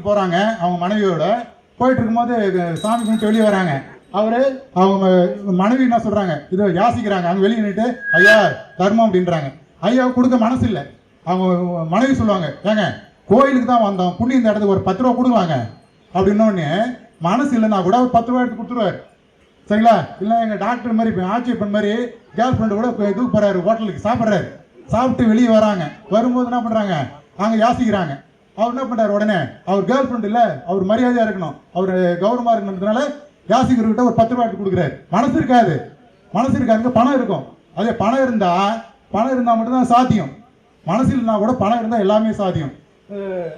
கோயிலுக்கு போகிறாங்க அவங்க மனைவியோட. போயிட்டு இருக்கும்போது சாமி கும்பிட்டு வெளியே வராங்க. அவங்க மனைவி என்ன சொல்கிறாங்க, இதை யாசிக்கிறாங்க. அவங்க வெளியே நின்றுட்டு ஐயா தர்மம் அப்படின்றாங்க. ஐயாவுக்கு கொடுக்க மனசு இல்லை. அவங்க மனைவி சொல்லுவாங்க, ஏங்க கோயிலுக்கு தான் வந்தோம், புண்ணி இந்த இடத்துக்கு ஒரு 10 ரூபா கொடுவாங்க அப்படின்னோடனே மனசு இல்லைன்னா கூட ஒரு 10 ரூபா எடுத்து கொடுத்துருவாரு. சரிங்களா? இல்லை எங்கள் டாக்டர் மாதிரி ஆட்சியப்பன் மாதிரி கேர்ள் ஃப்ரெண்டு கூட இதுக்கு போகிறாரு, ஹோட்டலுக்கு சாப்பிட்றாரு. சாப்பிட்டு வெளியே வராங்க. வரும்போது என்ன பண்ணுறாங்க, அங்கே யாசிக்கிறாங்க. அவர் என்ன பண்ணுறாரு, உடனே அவர் கேர்ள் ஃப்ரெண்ட் இல்லை, அவர் மரியாதையாக இருக்கணும், அவர் கௌரவமாக இருக்கணுன்றதுனால யாசிக்கிறவர்கிட்ட ஒரு 10 ரூபா எடுத்து கொடுக்குறாரு. மனசு இருக்காது. மனசு இருக்காதுங்க, பணம் இருக்கும். அதே பணம் இருந்தால் மட்டும்தான் சாத்தியம். மனசு இல்லைனா கூட பணம் இருந்தால் எல்லாமே சாத்தியம்.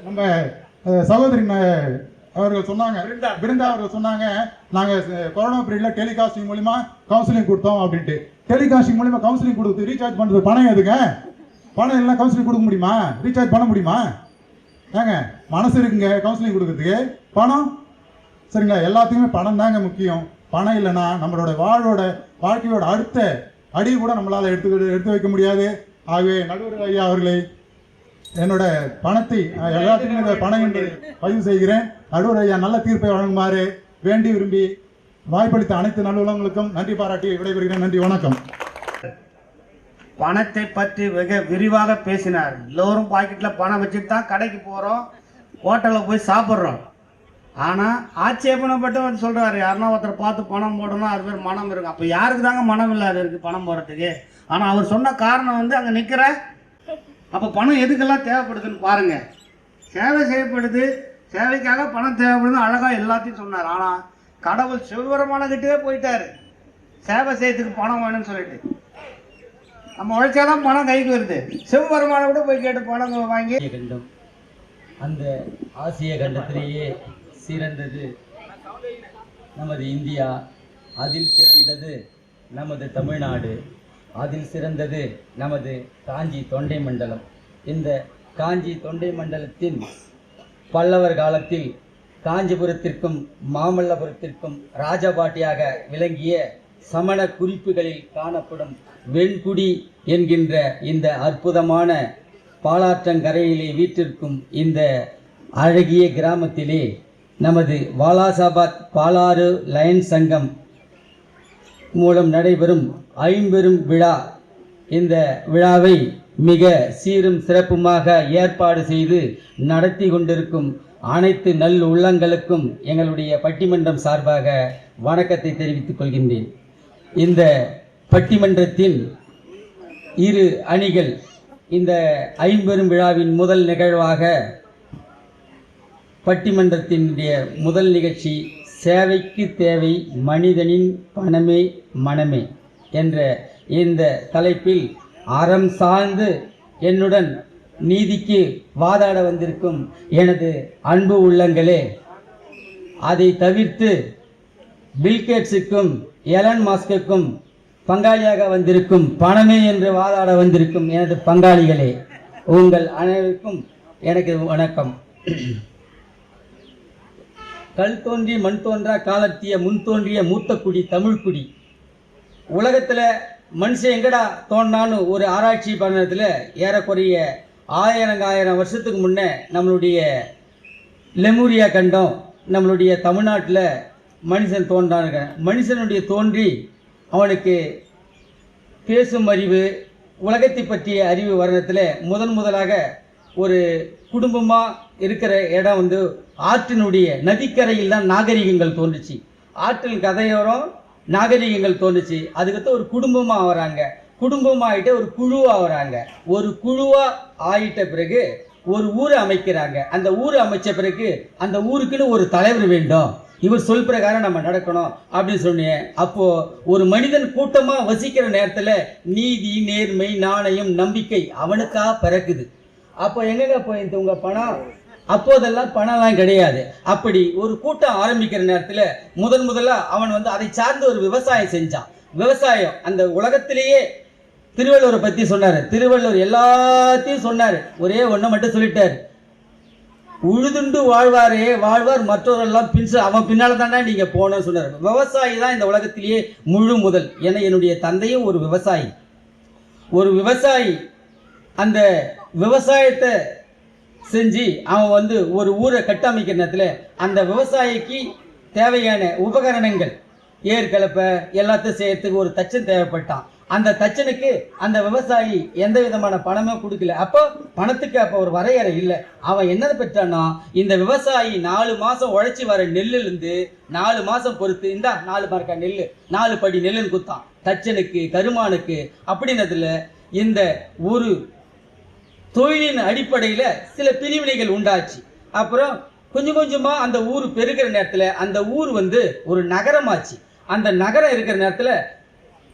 நம்ம சகோதரி அவர்கள் சொன்னாங்க, பிருந்தா அவர்கள் சொன்னாங்க, நாங்கள் கொரோனா பீரியடில் டெலிகாஸ்டிங் மூலிமா கவுன்சிலிங் கொடுத்தோம் அப்படின்ட்டு. டெலிகாஸ்டிங் மூலிமா கவுன்சிலிங் கொடுத்து ரீசார்ஜ் பண்ணுறது பணம் எதுங்க? பணம் இல்லைனா கவுன்சிலிங் கொடுக்க முடியுமா? ரீசார்ஜ் பண்ண முடியுமா? ஏங்க மனசு இருக்குங்க கவுன்சிலிங் கொடுக்கறதுக்கு, பணம் சரிங்களா? எல்லாத்துக்குமே பணம் தாங்க முக்கியம். பணம் இல்லைன்னா நம்மளோட வாழ்க்கையோட அடுத்த அடி கூட நம்மளால் எடுத்து வைக்க முடியாது. ஆகவே நடுவர் ஐயா அவர்களை என்னோட பணத்தை எல்லாத்துக்குமே பணம் என்று பதிவு செய்கிறேன். நடுவர் ஐயா நல்ல தீர்ப்பை வழங்குமாறு வேண்டி விரும்பி வாய்ப்பளித்த அனைத்து நல்லுள்ளங்களுக்கும் நன்றி பாராட்டி விடைபெறுகிறேன். நன்றி, வணக்கம். பணத்தை பற்றி மிக விரிவாக பேசினார். எல்லோரும் பாக்கெட்டில் பணம் வச்சுட்டு தான் கடைக்கு போகிறோம், ஹோட்டலில் போய் சாப்பிட்றோம். ஆனால் ஆட்சேபனப்பட்டு சொல்கிறாரு, யாருன்னா ஒருத்தர் பார்த்து பணம் போடணும், அது பேர் மனம் இருக்கும். அப்போ யாருக்கு தாங்க மனம் இல்லாத இருக்குது பணம் போடுறதுக்கு? ஆனால் அவர் சொன்ன காரணம் அங்கே நிற்கிற அப்போ பணம் எதுக்கெல்லாம் தேவைப்படுதுன்னு பாருங்கள். சேவை செய்யப்படுது, சேவைக்காக பணம் தேவைப்படுதுன்னு அழகாக எல்லாத்தையும் சொன்னார். ஆனால் கடவுள் சிவபெருமானகிட்டே போயிட்டார், சேவை செய்யறதுக்கு பணம் வேணும்னு சொல்லிட்டு. நம்ம உழைச்சாதான் பணம் கைக்கு வருது. சிவபெருமான கூட போய் கேட்டு பணம் வாங்கி கண்டம், அந்த ஆசிய கண்டத்திலேயே சிறந்தது நமது இந்தியா, அதில் சிறந்தது நமது தமிழ்நாடு, அதில் சிறந்தது நமது காஞ்சி தொண்டை மண்டலம். இந்த காஞ்சி தொண்டை மண்டலத்தின் பல்லவர் காலத்தில் காஞ்சிபுரத்திற்கும் மாமல்லபுரத்திற்கும் ராஜபாட்டியாக விளங்கிய சமண குறிப்புகளில் காணப்படும் வெண்குடி என்கின்ற இந்த அற்புதமான பாலாற்றங்கரையிலே வீற்றிருக்கும் இந்த அழகிய கிராமத்திலே நமது வாலாசாபாத் பாலாறு லயன்ஸ் சங்கம் மூலம் நடைபெறும் ஐம்பெரும் விழா. இந்த விழாவை மிக சீரும் சிறப்புமாக ஏற்பாடு செய்து நடத்தி கொண்டிருக்கும் அனைத்து நல் உள்ளங்களுக்கும் எங்களுடைய பட்டிமன்றம் சார்பாக வணக்கத்தை தெரிவித்துக் கொள்கின்றேன். இந்த பட்டிமன்றத்தின் இரு அணிகள் இந்த ஐம்பெரும் விழாவின் முதல் நிகழ்வாக பட்டிமன்றத்தினுடைய முதல் நிகழ்ச்சி சேவைக்கு தேவை மனிதனின் பணமே மனமே என்ற இந்த தலைப்பில் அறம் சார்ந்து என்னுடன் நீதிக்கு வாதாட வந்திருக்கும் எனது அன்பு உள்ளங்களே, அதை தவிர்த்து பில்கேட்ஸுக்கும் எலன் மாஸ்குக்கும் பங்காளியாக வந்திருக்கும் பணமே என்று வாதாட வந்திருக்கும் எனது பங்காளிகளே, உங்கள் அனைவருக்கும் எனக்கு வணக்கம். கல் தோன்றி மண் தோன்றா காலத்திய முன் தோன்றிய மூத்த குடி தமிழ்குடி. உலகத்தில் மனுஷன் எங்கடா தோன்றான்னு ஒரு ஆராய்ச்சி பண்ணதில் ஏறக்குறைய 1000 வருஷத்துக்கு முன்னே நம்மளுடைய லெமூரியா கண்டம் நம்மளுடைய தமிழ்நாட்டில் மனுஷன் தோன்றானுங்க. மனுஷனுடைய தோன்றி அவனுக்கு பேசும் அறிவு, உலகத்தை பற்றிய அறிவு வர்ணத்தில் முதலாக ஒரு குடும்பமாக இருக்கிற இடம் ஆற்றினுடைய நதிக்கரையில் தான் நாகரிகங்கள் தோன்றுச்சு. ஆற்றின் கதையோரம் நாகரிகங்கள் தோன்றுச்சு. அதுக்கடுத்து ஒரு குடும்பமாக ஆகிறாங்க, குடும்பமாகிட்டு ஒரு குழுவாக ஆகிறாங்க. ஒரு குழுவாக ஆகிட்ட பிறகு ஒரு ஊரை அமைக்கிறாங்க. அந்த ஊரை அமைச்ச பிறகு அந்த ஊருக்குன்னு ஒரு தலைவர் வேண்டும், இவர் சொல் பிரகாரம் நம்ம நடக்கணும் அப்படின்னு சொன்னேன். அப்போது ஒரு மனிதன் கூட்டமாக வசிக்கிற நேரத்தில் நீதி, நேர்மை, நாணயம், நம்பிக்கை அவனுக்காக பிறக்குது. அப்போ எங்கெங்க போயிருந்து உங்கள் பணம்? அப்போதெல்லாம் பணம்லாம் கிடையாது. அப்படி ஒரு கூட்டம் ஆரம்பிக்கிற நேரத்தில் முதல்ல அவன் அதை சார்ந்து ஒரு விவசாயம் செஞ்சான். விவசாயம் அந்த உலகத்திலேயே திருவள்ளுவரை பற்றி சொன்னார். திருவள்ளுவர் எல்லாத்தையும் சொன்னார், ஒரே ஒன்றை மட்டும் சொல்லிட்டார், உழுதுண்டு வாழ்வாரே வாழ்வார் மற்றவரெல்லாம் அவன் பின்னால் தானே நீங்கள் போனோன்னு சொன்னார். விவசாயி தான் இந்த உலகத்திலேயே முழு முதல். ஏன்னா என்னுடைய தந்தையும் ஒரு விவசாயி. அந்த விவசாயத்தை செஞ்சு அவன் வந்து ஒரு ஊரை கட்டமைக்கிற நேரத்தில் அந்த விவசாயிக்கு தேவையான உபகரணங்கள் ஏர் கலப்பை எல்லாத்தையும் செய்யறதுக்கு ஒரு தச்சன் தேவைப்பட்டான். அந்த தச்சனுக்கு அந்த விவசாயி எந்த விதமான பணமே கொடுக்கல. அப்போ பணத்துக்கு அப்போ ஒரு வரையறை இல்லை. அவன் என்ன பெற்றான்னா, இந்த விவசாயி 4 மாசம் உழைச்சி வர நெல்லுலேருந்து 4 மாசம் பொறுத்து இந்தா 4 மார்க்கா நெல் 4 படி நெல்லுன்னு கொடுத்தான் தச்சனுக்கு கருமானுக்கு. அப்படின்னதுல இந்த ஒரு தொழிலின் அடிப்படையில் சில பிரிவினைகள் உண்டாச்சு. அப்புறம் கொஞ்சம் கொஞ்சமா அந்த ஊர் பெருகிற நேரத்தில் அந்த ஊர் வந்து ஒரு நகரமாச்சு. அந்த நகரம் இருக்கிற நேரத்தில்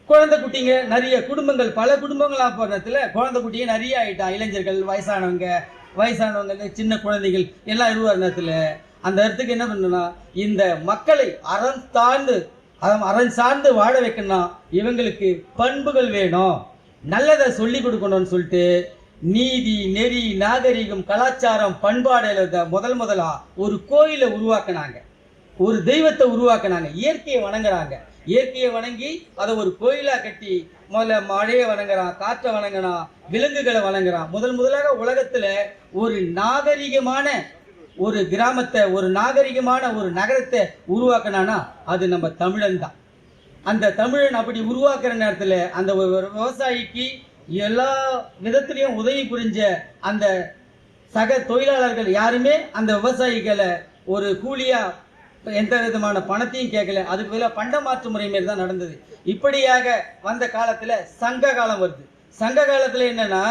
குழந்தை குட்டிங்க நிறைய குடும்பங்கள், பல குடும்பங்களாக போகிற நேரத்தில் குழந்தை குட்டிங்க நிறைய ஆகிட்டான். இளைஞர்கள், வயசானவங்க சின்ன குழந்தைகள் எல்லாம் இருவார நேரத்தில் அந்த இடத்துக்கு என்ன பண்ணணும்னா, இந்த மக்களை அறம் சார்ந்து வாழ வைக்கணும். இவங்களுக்கு பண்புகள் வேணும், நல்லதை சொல்லி கொடுக்கணும்னு சொல்லிட்டு நீதி, நெறி, நாகரிகம், கலாச்சாரம், பண்பாடு முதலா ஒரு கோயிலை உருவாக்குனாங்க, ஒரு தெய்வத்தை உருவாக்குனாங்க. இயற்கையை வணங்குறாங்க. இயற்கையை வணங்கி அதை ஒரு கோயிலா கட்டி முதல்ல மழையை வணங்குறான், காற்றை வணங்குறான், விலங்குகளை வணங்குறான். முதலாக உலகத்துல ஒரு நாகரிகமான ஒரு கிராமத்தை, ஒரு நாகரிகமான ஒரு நகரத்தை உருவாக்கினானா அது நம்ம தமிழன் தான். அந்த தமிழன் அப்படி உருவாக்குற நேரத்தில் அந்த ஒரு விவசாயிக்கு எல்லா விதத்திலையும் உதவி புரிஞ்ச அந்த சக தொழிலாளர்கள் யாருமே அந்த விவசாயிகளை ஒரு கூலியா எந்த விதமான பணத்தையும் கேட்கல. அதுக்கு பதிலாக பண்ட மாற்று முறை மாரி தான் நடந்தது. இப்படியாக வந்த காலத்துல சங்க காலம் வருது. சங்க காலத்துல என்னன்னா,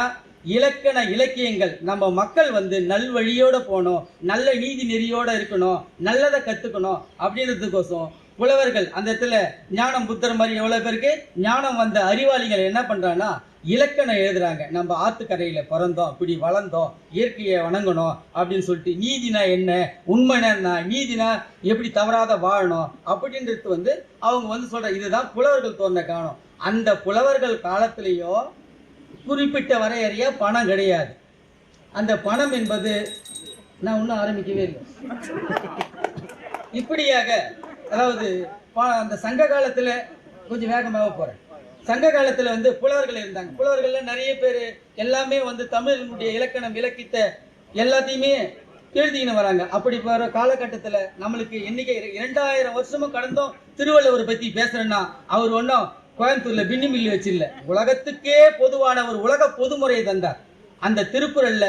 இலக்கண இலக்கியங்கள் நம்ம மக்கள் வந்து நல்வழியோட போகணும், நல்ல நீதி நெறியோட இருக்கணும், நல்லதை கத்துக்கணும் அப்படின்றதுக்கோசம் புலவர்கள் அந்த இடத்துல ஞானம் புத்தர் மாதிரி எவ்வளவு பேருக்கு ஞானம் வந்த அறிவாளிகள் என்ன பண்றாங்கன்னா, இலக்கணம் எழுதுறாங்க. நம்ம ஆத்துக்கரையில பிறந்தோம், இப்படி வளர்ந்தோம், இயற்கையை வணங்கணும் அப்படின்னு சொல்லிட்டு, நீதினா என்ன, உண்மைனா நீதினா எப்படி தவறாத வாழணும் அப்படின்றது வந்து அவங்க வந்து சொல்ற. இதுதான் புலவர்கள் தோன்ற காலம். அந்த புலவர்கள் காலத்திலேயோ குறிப்பிட்ட வரையறையா பணம் கிடையாது. அந்த பணம் என்பது நான் இன்னும் ஆரம்பிக்கவே இல்லை. இப்படியாக அதாவது அந்த சங்க காலத்துல கொஞ்சம் வேகமாக போறேன். சங்க காலத்துல வந்து புலவர்கள் இருந்தாங்க. புலவர்கள்ல நிறைய பேர் எல்லாமே வந்து தமிழினுடைய இலக்கணம் இலக்கியத்தை எல்லாத்தையுமே எழுதிக்கின்னு வராங்க. அப்படி போற காலகட்டத்துல நம்மளுக்கு எண்ணிக்கை 2000 வருஷமும் கடந்தோம். திருவள்ளுவர் பத்தி பேசுறேன்னா அவர் ஒன்றும் கோயம்புத்தூர்ல பின்னி மில்லி வச்சில்ல, உலகத்துக்கே பொதுவான ஒரு உலக பொதுமுறையை தந்தார். அந்த திருக்குறள்ல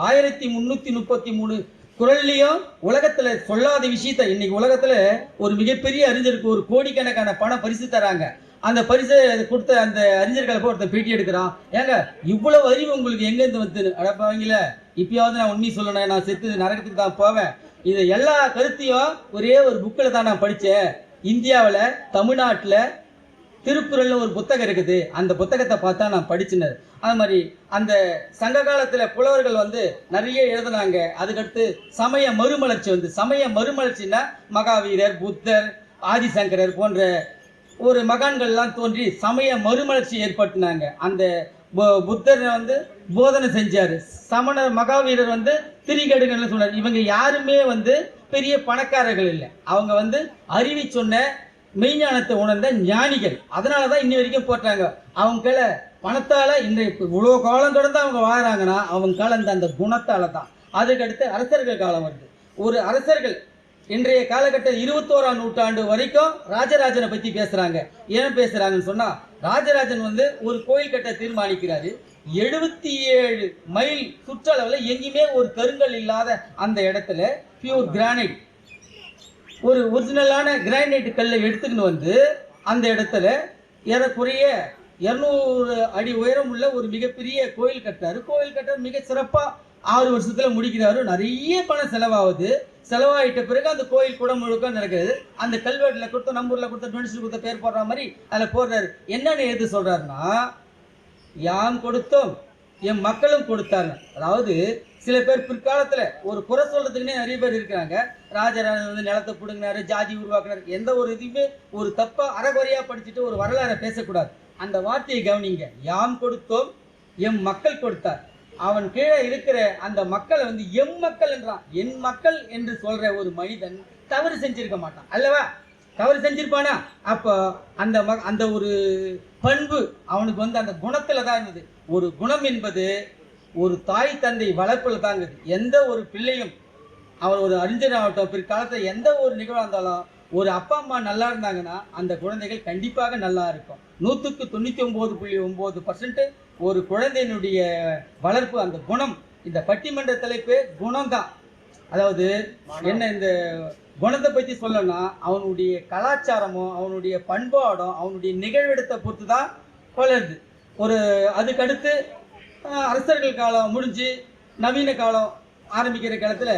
1333 குறள்லயும் உலகத்துல சொல்லாத விஷயத்த இன்னைக்கு உலகத்துல ஒரு மிகப்பெரிய அறிஞருக்கு ஒரு கோடிக்கணக்கான பணம் பரிசு தராங்க. அந்த பரிசை கொடுத்த அந்த அறிஞர்களை போய் ஒருத்தர் பேட்டி எடுக்கிறான். ஏங்க இவ்வளவு அறிவு உங்களுக்கு எங்கேருந்து வந்து அடப்பாவங்கள, இப்பயாவது நான் உண்மை சொல்லணும், நான் செத்து நரகத்துக்கு தான் போவேன். இது எல்லா கருத்தையும் ஒரே ஒரு புக்கில் தான் நான் படித்தேன். இந்தியாவில் தமிழ்நாட்டில் திருக்குறள்ல ஒரு புத்தகம் இருக்குது, அந்த புத்தகத்தை பார்த்தா நான் படிச்சினர். அது மாதிரி அந்த சங்க காலத்தில் புலவர்கள் வந்து நிறைய எழுதுனாங்க. அதுக்கடுத்து சமய மறுமலர்ச்சி வந்து, சமய மறுமலர்ச்சின்னா மகாவீரர், புத்தர், ஆதிசங்கரர் போன்ற ஒரு மகான்கள்லாம் தோன்றி சமய மறுமலர்ச்சி ஏற்படுத்தினாங்க. அந்த புத்தர் வந்து போதனை செஞ்சார். சமணர் மகாவீரர் வந்து திரிகடுகள்னு சொன்னார். இவங்க யாருமே வந்து பெரிய பணக்காரர்கள் இல்லை. அவங்க வந்து அறிவி சொன்ன மெய்ஞானத்தை உணர்ந்த ஞானிகள். அதனால தான் இன்னி வரைக்கும் போட்டாங்க. அவங்க பணத்தால் இன்றைக்கு இவ்வளோ காலம் தொடர்ந்து அவங்க வாழ்கிறாங்கன்னா அவங்க காலம் அந்த குணத்தால் தான். அதுக்கடுத்து அரசர்கள் காலம் வருது. ஒரு அரசர்கள் இன்றைய காலகட்டம் 21ஆம் நூற்றாண்டு வரைக்கும் ராஜராஜனை பற்றி பேசுகிறாங்க. ஏன் பேசுகிறாங்கன்னு சொன்னால், ராஜராஜன் வந்து ஒரு கோயில் கட்ட தீர்மானிக்கிறாரு. 77 மைல் சுற்றளவில் எங்கேயுமே ஒரு கருங்கல் இல்லாத அந்த இடத்துல பியூர் கிரானைட், ஒரு ஒரிஜினலான கிரானைட் கல்லை எடுத்துக்கின்னு வந்து அந்த இடத்துல ஏறக்குறைய 200 அடி உயரம் உள்ள ஒரு மிகப்பெரிய கோயில் கட்டுறாரு. கோயில் கட்டுற மிக சிறப்பாக 6 வருஷத்துல முடிக்கிறாரு. நிறைய பணம் செலவாகுது. செலவாயிட்ட பிறகு அந்த கோயில் கூட முழுக்க நடக்கிறது. அந்த கல்வெட்டில் கொடுத்த, நம்ம ஊரில் கொடுத்த, டொனேஷன் கொடுத்த பேர் போடுற மாதிரி அதில் போடுறாரு. என்னன்னு எது சொல்றாருன்னா, யாம் கொடுத்தோம் என் மக்களும் கொடுத்தாங்க. அதாவது சில பேர் பிற்காலத்துல ஒரு குறை சொல்றதுக்குன்னே நிறைய பேர் இருக்கிறாங்க. ராஜராஜன் வந்து நிலத்தை பிடுங்கினாரு, ஜாதி உருவாக்குனாரு, எந்த ஒரு இதுவுமே ஒரு தப்பா அறகுறையா படிச்சுட்டு ஒரு வரலாறை பேசக்கூடாது. அந்த வார்த்தையை கவனிங்க. யாம் கொடுத்தோம் எம் மக்கள் கொடுத்தார். அவன் கீழே இருக்கிற அந்த மக்களை வந்து எம் மக்கள் என்றான். என் மக்கள் என்று சொல்ற ஒரு மனிதன் தவறு செஞ்சிருக்க மாட்டான் அல்லவா? தவறு செஞ்சிருப்பானா? அப்போ அந்த ஒரு பண்பு அவனுக்கு வந்து அந்த குணத்துல தான் இருந்தது. ஒரு குணம் என்பது ஒரு தாய் தந்தை வளர்ப்பில் தாங்குது. எந்த ஒரு பிள்ளையும் அவர் ஒரு அறிஞராகட்டும் பிற்காலத்தில் எந்த ஒரு நிகழ்வாக இருந்தாலும் ஒரு அப்பா அம்மா நல்லா இருந்தாங்கன்னா அந்த குழந்தைகள் கண்டிப்பாக நல்லா இருக்கும். 99.9% ஒரு குழந்தையினுடைய வளர்ப்பு அந்த குணம். இந்த பட்டிமன்ற தலைப்பு குணம் தான். அதாவது என்ன, இந்த குணத்தை பற்றி சொல்லணும்னா அவனுடைய கலாச்சாரமும் அவனுடைய பண்பாடும் அவனுடைய நிகழ்விடத்தை பொறுத்து தான் வளருது. அதுக்கடுத்து அரசர்கள் காலம் முடிஞ்சு நவீன காலம் ஆரம்பிக்கிற காலத்தில்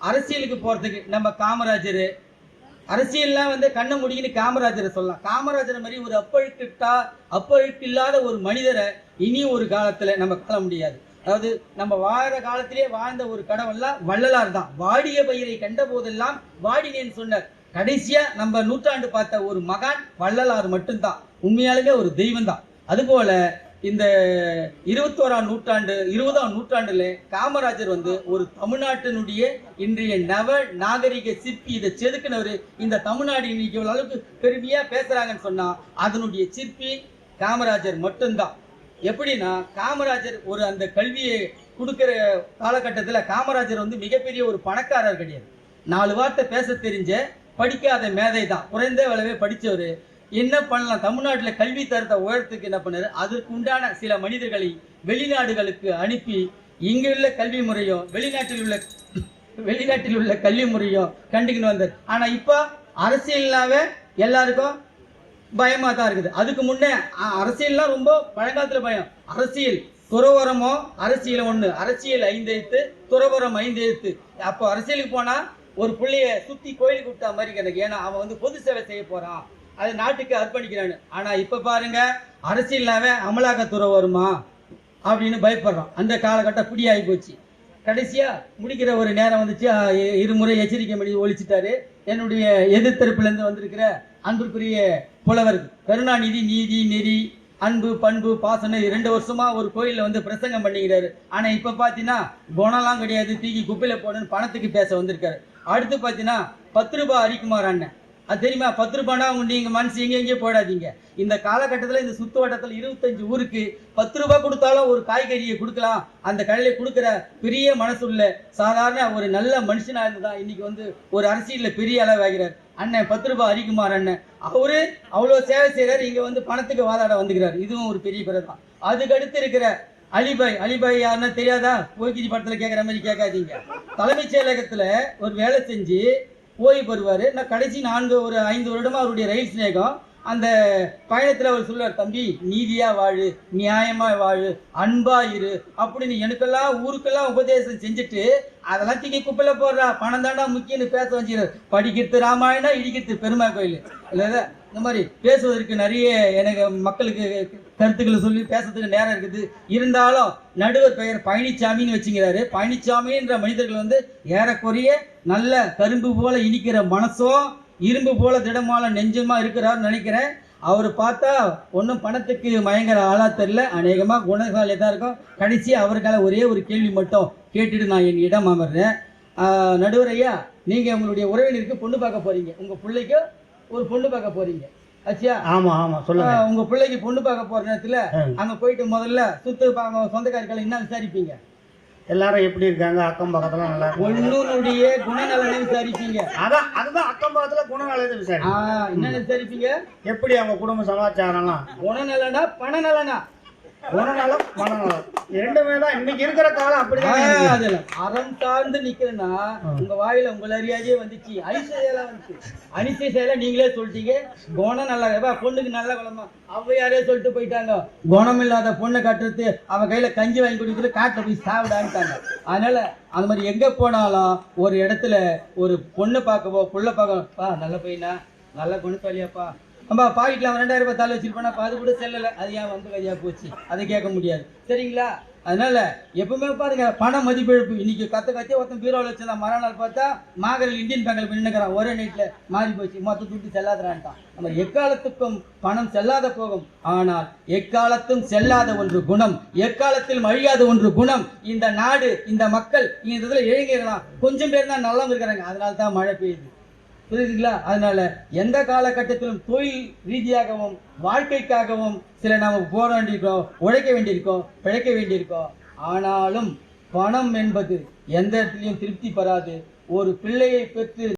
அரசியலுக்கு போகிறதுக்கு நம்ம காமராஜர், அரசியல்லாம் கண்ணை முடிக்கின்னு காமராஜரை சொல்லலாம். காமராஜரை மாதிரி ஒரு அப்பழுக்கு இல்லாத ஒரு மனிதரை இனி ஒரு காலத்தில் நம்ம காண முடியாது. அதாவது நம்ம வாழற காலத்திலே வாழ்ந்த ஒரு கடவுள்லாம் வள்ளலார் தான். வாடிய பயிரை கண்ட போதெல்லாம் வாடினேன்னு சொன்னார். கடைசியா நம்ம நூற்றாண்டு பார்த்த ஒரு மகான் வள்ளலார் மட்டும்தான். உண்மையாலுமே ஒரு தெய்வம் தான். அதுபோல இந்த 20ஆம் நூற்றாண்டுல காமராஜர் ஒரு தமிழ்நாட்டினுடைய இன்றைய நவ நாகரிக சிற்பி. இதை செதுக்கினவர். இந்த தமிழ்நாடு இன்னைக்கு இவ்வளவு அளவுக்கு பெருமையா பேசுறாங்கன்னு சொன்னா அதனுடைய சிற்பி காமராஜர் மட்டும்தான். எப்படின்னா காமராஜர் அந்த கல்வியை கொடுக்கிற காலகட்டத்தில் காமராஜர் மிகப்பெரிய ஒரு பணக்காரர் கிடையாது. 4 வார்த்தை பேச தெரிஞ்ச படிக்காத மேதை தான். குறைந்த அளவே படித்தவர். என்ன பண்ணலாம், தமிழ்நாட்டில் கல்வி தரத்தை உயரத்துக்கு என்ன பண்ணாரு, அதற்கு உண்டான சில மனிதர்களை வெளிநாடுகளுக்கு அனுப்பி இங்கே உள்ள கல்வி முறையும் வெளிநாட்டில் உள்ள கல்வி முறையும் கண்டுக்கின்னு வந்தார். ஆனால் இப்போ அரசியல்னாவே எல்லாருக்கும் பயமாக தான் இருக்குது. அதுக்கு முன்னே அரசியல்லாம் ரொம்ப பழங்காலத்தில் பயம். அரசியல் துறவரமோ அரசியல் ஒன்று, அரசியல் 5 எழுத்து, துறவரம் 5 எழுத்து. அப்போ அரசியலுக்கு போனால் ஒரு பிள்ளைய சுற்றி கோயிலுக்கு விட்டா மாதிரி எனக்கு. ஏன்னா அவன் பொது சேவை செய்ய போகிறான், அது நாட்டுக்கு அர்ப்பணிக்கிறான்னு. ஆனால் இப்போ பாருங்க, அரசியல்னாவே அமலாக்கத்துறை வருமா அப்படின்னு பயப்படுறான். அந்த காலகட்டம் இப்படி ஆகி போச்சு. கடைசியாக முடிக்கிற ஒரு நேரம் வந்துச்சு. 2 முறை எச்சரிக்கை மணி ஒழிச்சிட்டாரு. என்னுடைய எதிர்த்தரப்புலேருந்து வந்திருக்கிற அன்புக்குரிய புலவர் கருணாநிதி நீதி நெறி அன்பு பண்பு பாசனம் 2 வருஷமா ஒரு கோயிலில் பிரசங்கம் பண்ணிக்கிறாரு. ஆனால் இப்போ பார்த்தீங்கன்னா குணம்லாம் கிடையாது, தூக்கி குப்பையில் போடணும்னு பணத்துக்கு பேச வந்திருக்காரு. அடுத்து பார்த்தீங்கன்னா 10 ரூபாய் ஹரிக்குமார் அண்ணன், அது தெரியுமா? 10 ரூபாய்னா நீங்கள் மனசு எங்கேயும் போயிடாதீங்க. இந்த காலகட்டத்தில் இந்த சுற்று வட்டத்தில் 25 ஊருக்கு 10 ரூபாய் கொடுத்தாலும் ஒரு காய்கறியை கொடுக்கலாம். அந்த கடையில் கொடுக்குற பெரிய மனசுள்ள சாதாரண ஒரு நல்ல மனுஷனாக இருந்து தான் இன்னைக்கு ஒரு அரசியலில் பெரிய அளவாகிறார். அண்ணன் 10 ரூபாய் ஹரிக்குமார் அண்ணன் அவரு அவ்வளோ சேவை செய்கிறார். இங்கே பணத்துக்கு வாதாட வந்துக்கிறார். இதுவும் ஒரு பெரிய பிறகு தான். அதுக்கடுத்து இருக்கிற அலிபாய் யாருன்னா தெரியாதா? போய்கிரி படத்தில் கேட்குற மாதிரி கேட்காதீங்க. தலைமைச் செயலகத்தில் ஒரு வேலை செஞ்சு ஓய்வு பெறுவார். நான் கடைசி 5 வருடமாக அவருடைய ரயில் சிநேகம். அந்த பயணத்தில் அவர் சொல்லுவார், தம்பி நீதியாக வாழு, நியாயமாக வாழு, அன்பாக இரு அப்படின்னு எனக்கெல்லாம் ஊருக்கெல்லாம் உபதேசம் செஞ்சுட்டு அதெல்லாம் தூக்கி குப்பையில் போடுறா, பணம் தாண்டா முக்கியன்னு பேச வச்சுக்கிறார். படிக்கிறது ராமாயணம், இடிக்கிறது பெருமா கோயில். இல்லை இந்த மாதிரி பேசுவதற்கு நிறைய எனக்கு மக்களுக்கு கருத்துக்களை சொல்லி பேசுறதுக்கு நேரம் இருக்குது. இருந்தாலும் நடுவர் பெயர் பழனிசாமின்னு வச்சுக்கிறாரு. பழனிசாமின்ற மனிதர்கள் ஏறக்குறைய நல்ல கரும்பு போல இனிக்கிற மனசும் இரும்பு போல திடமால நெஞ்சமா இருக்கிறாருன்னு நினைக்கிறேன். அவர் பார்த்தா ஒன்றும் பணத்துக்கு மயங்கிற ஆளா தெரியல, அநேகமாக குணசாலியாக தான் இருக்கும். கடைசியாக அவருக்கால ஒரே ஒரு கேள்வி மட்டும் கேட்டுட்டு நான் என் இடம் அமர்றேன். நடுவர் ஐயா, நீங்கள் உங்களுடைய உறவினருக்கு பொண்ணு பார்க்க போறீங்க, உங்கள் பிள்ளைக்கு ஒரு பொண்ணு பார்க்க போறீங்க ஆச்சியா? ஆமாம் சொல்லுங்க. உங்கள் பிள்ளைக்கு பொண்ணு பார்க்க போகிற நேரத்தில் அங்கே போயிட்டு முதல்ல சொந்தக்காரர்களை என்ன விசாரிப்பீங்க? எல்லாரும் எப்படி இருக்காங்க, அக்கம் பக்கத்துல நல்லா பொண்ணுடைய குணநலனை விசாரிப்பீங்க. அதுதான் அக்கம் பக்கத்துல குணநலனை விசாரி. என்ன விசாரிப்பீங்க? எப்படி அவங்க குடும்ப சமாச்சாரம்லாம். குணநலனா பணநலனா? குணநலம் மனநலம் 2மே தான் இன்னைக்கு இருக்கிற காலம். அப்படிதான் அறம் சார்ந்து நிக்கிறேன்னா உங்க வாயில உங்களை அறியாதே வந்துச்சு. அனிசை செயல நீங்களே சொல்லிட்டீங்க. குணம் நல்லா பொண்ணுக்கு நல்ல குணமா அவ்வையாரே சொல்லிட்டு போயிட்டாங்க. குணம் இல்லாத பொண்ணை கட்டுறது அவ கையில கஞ்சி வாங்கி குடிக்கிறது காட்டுல போய் சாப்பிடான்ட்டாங்க. அதனால அந்த மாதிரி எங்க போனாலும் ஒரு இடத்துல ஒரு பொண்ணு பார்க்கவோ புள்ள பார்க்கவோ, நல்ல பையனா நல்ல குணசாலியாப்பா, நம்ம பாக்கெட்டில் 2000 ரூபாய் தாள் வச்சிருப்போனா அது கூட செல்லலை, அது ஏன் கதையா போச்சு, அதை கேட்க முடியாது. சரிங்களா? அதனால எப்பவுமே பாருங்க பண மதிப்பிழப்பு. இன்னைக்கு கத்தியே ஒருத்தன் பீரோவில் வச்சிருந்தா மறுநாள் பார்த்தா மாகரில் இந்தியன் பேங்கில் நின்னுக்கிறான். ஒரே நைட்டில் மாறி போச்சு, மொத்த துட்டு செல்லாதான்ட்டான். நம்ம எக்காலத்துக்கும் பணம் செல்லாத போகும், ஆனால் எக்காலத்தும் செல்லாத ஒன்று குணம், எக்காலத்திலும் அழியாத ஒன்று குணம். இந்த நாடு இந்த மக்கள் இந்த இதில் இளைஞர்களாம் கொஞ்சம் பேர் தான் நல்லா இருக்கிறாங்க. அதனால தான் மழை பெய்யுது. புரியுதுங்களா? அதனால எந்த காலகட்டத்திலும் தொழில் ரீதியாகவும் வாழ்க்கைக்காகவும் சில நாம் போராடிருக்கோம், உழைக்க வேண்டியிருக்கோம், பிழைக்க வேண்டியிருக்கோம். ஆனாலும் பணம் என்பது எந்த இடத்துலையும் திருப்தி பெறாது. ஒரு பிள்ளையை பெற்று